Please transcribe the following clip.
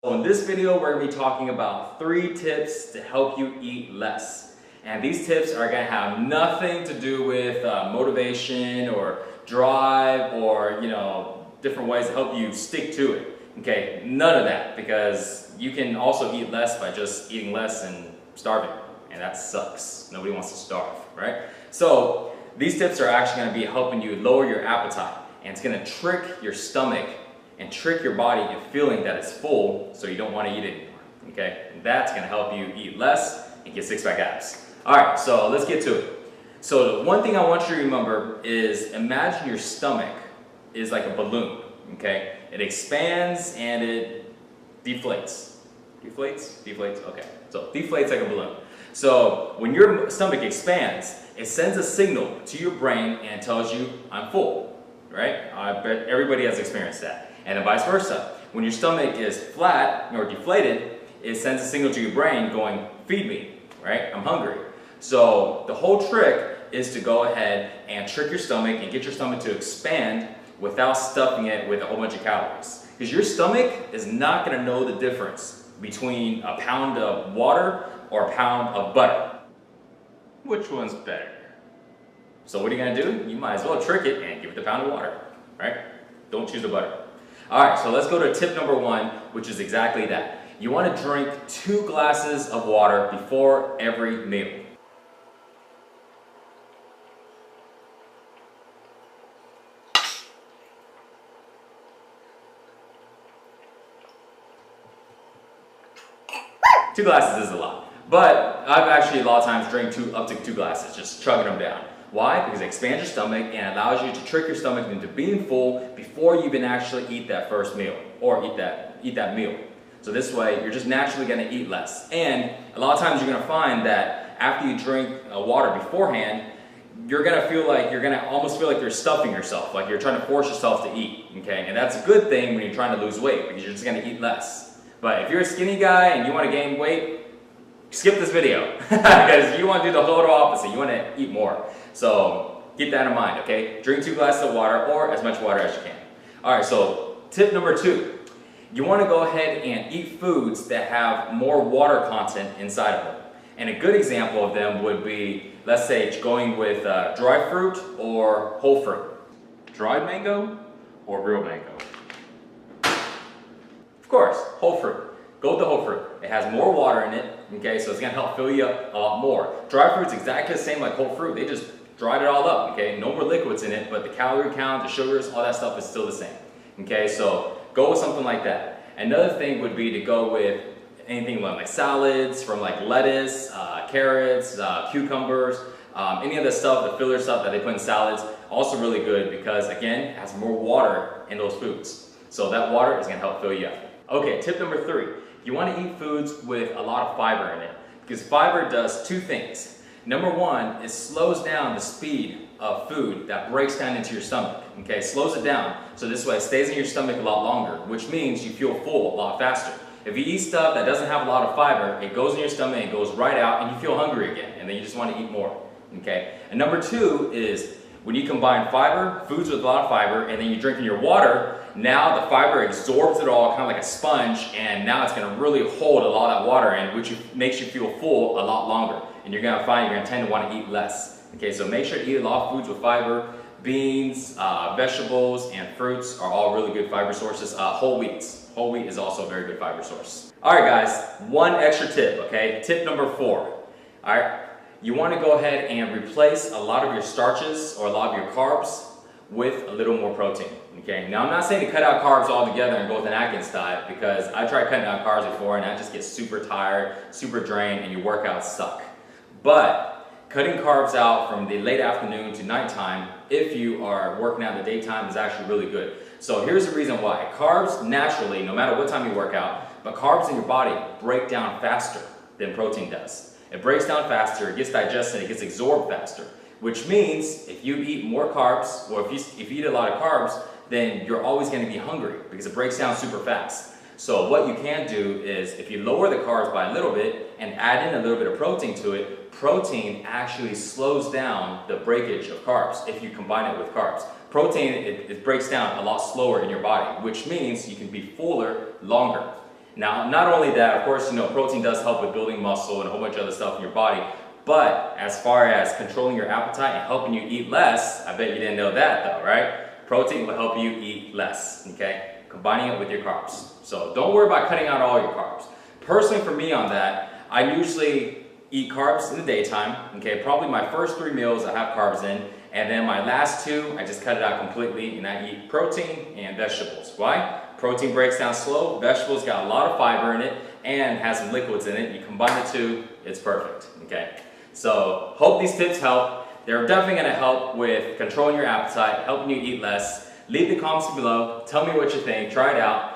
So in this video, we're going to be talking about 3 tips to help you eat less. And these tips are going to have nothing to do with motivation or drive or, different ways to help you stick to it. Okay, none of that, because you can also eat less by just eating less and starving. And that sucks. Nobody wants to starve, right? So these tips are actually going to be helping you lower your appetite. And it's going to trick your stomach and trick your body into feeling that it's full, so you don't want to eat anymore, okay? And that's going to help you eat less and get six-pack abs. All right, so let's get to it. So the one thing I want you to remember is imagine your stomach is like a balloon, okay? It expands and it deflates. Deflates, okay. So deflates like a balloon. So when your stomach expands, it sends a signal to your brain and tells you, I'm full, right? I bet everybody has experienced that. And then vice versa. When your stomach is flat or deflated, it sends a signal to your brain going, feed me, right? I'm hungry. So the whole trick is to go ahead and trick your stomach and get your stomach to expand without stuffing it with a whole bunch of calories. Because your stomach is not going to know the difference between a pound of water or a pound of butter. Which one's better? So what are you going to do? You might as well trick it and give it the pound of water, right? Don't choose the butter. Alright, so let's go to tip number 1, which is exactly that. You want to drink 2 glasses of water before every meal. Two glasses is a lot, but I've actually a lot of times drank up to 2 glasses, just chugging them down. Why? Because it expands your stomach and allows you to trick your stomach into being full before you even actually eat that first meal or eat that meal. So this way, you're just naturally going to eat less. And a lot of times you're going to find that after you drink water beforehand, you're going to almost feel like you're stuffing yourself, like you're trying to force yourself to eat. Okay, and that's a good thing when you're trying to lose weight because you're just going to eat less. But if you're a skinny guy and you want to gain weight, skip this video because you want to do the total opposite. You want to eat more. So keep that in mind, okay? Drink 2 glasses of water or as much water as you can. All right, so tip number 2. You want to go ahead and eat foods that have more water content inside of them. And a good example of them would be, let's say, going with dry fruit or whole fruit. Dried mango or real mango? Of course, whole fruit. Go with the whole fruit. It has more water in it, okay, so it's going to help fill you up a lot more. Dry fruit's exactly the same like whole fruit. They just dried it all up, okay? No more liquids in it, but the calorie count, the sugars, all that stuff is still the same, okay? So go with something like that. Another thing would be to go with anything like salads, from like lettuce, carrots, cucumbers, any of the stuff, the filler stuff that they put in salads, also really good because, again, it has more water in those foods. So that water is going to help fill you up. Okay, tip number 3. You want to eat foods with a lot of fiber in it because fiber does 2 things. Number 1, it slows down the speed of food that breaks down into your stomach. Okay, slows it down so this way it stays in your stomach a lot longer, which means you feel full a lot faster. If you eat stuff that doesn't have a lot of fiber, it goes in your stomach, it goes right out, and you feel hungry again, and then you just want to eat more. Okay, and number 2 is when you combine fiber, foods with a lot of fiber, and then you drink in your water. Now the fiber absorbs it all kind of like a sponge, and now it's going to really hold a lot of that water in, which makes you feel full a lot longer. And you're going to find you're going to tend to want to eat less. Okay, so make sure to eat a lot of foods with fiber. Beans, vegetables, and fruits are all really good fiber sources. Whole wheats. Whole wheat is also a very good fiber source. All right, guys, one extra tip, okay? Tip number 4. All right, you want to go ahead and replace a lot of your starches or a lot of your carbs with a little more protein, okay? Now, I'm not saying to cut out carbs altogether and go with an Atkins diet because I tried cutting out carbs before and I just get super tired, super drained, and your workouts suck. But cutting carbs out from the late afternoon to nighttime, if you are working out in the daytime, is actually really good. So here's the reason why. Carbs naturally, no matter what time you work out, but carbs in your body break down faster than protein does. It breaks down faster, it gets digested, it gets absorbed faster. Which means if you eat more carbs, or if you eat a lot of carbs, then you're always going to be hungry because it breaks down super fast. So what you can do is if you lower the carbs by a little bit and add in a little bit of protein to it, protein actually slows down the breakage of carbs if you combine it with carbs. Protein, it breaks down a lot slower in your body, which means you can be fuller longer. Now, not only that, of course, protein does help with building muscle and a whole bunch of other stuff in your body, but as far as controlling your appetite and helping you eat less, I bet you didn't know that though, right? Protein will help you eat less, okay? Combining it with your carbs. So don't worry about cutting out all your carbs. Personally, for me on that, I usually eat carbs in the daytime, okay? Probably my first 3 meals I have carbs in, and then my last 2, I just cut it out completely and I eat protein and vegetables. Why? Protein breaks down slow, vegetables got a lot of fiber in it, and has some liquids in it. You combine the 2, it's perfect, okay? So, hope these tips help. They're definitely gonna help with controlling your appetite, helping you eat less. Leave the comments below, tell me what you think, try it out.